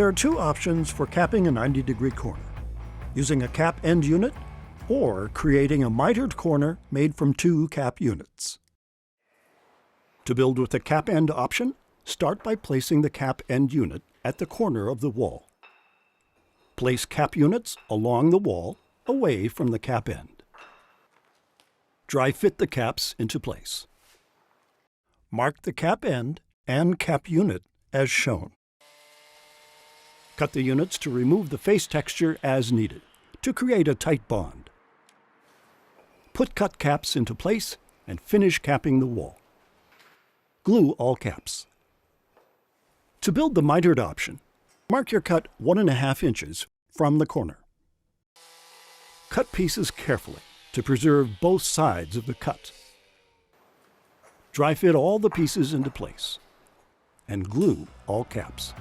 There are two options for capping a 90-degree corner: using a cap end unit or creating a mitered corner made from two cap units. To build with the cap end option, start by placing the cap end unit at the corner of the wall. Place cap units along the wall, away from the cap end. Dry fit the caps into place. Mark the cap end and cap unit as shown. Cut the units to remove the face texture as needed, to create a tight bond. Put cut caps into place and finish capping the wall. Glue all caps. To build the mitered option, mark your cut 1.5 inches from the corner. Cut pieces carefully to preserve both sides of the cut. Dry fit all the pieces into place and glue all caps.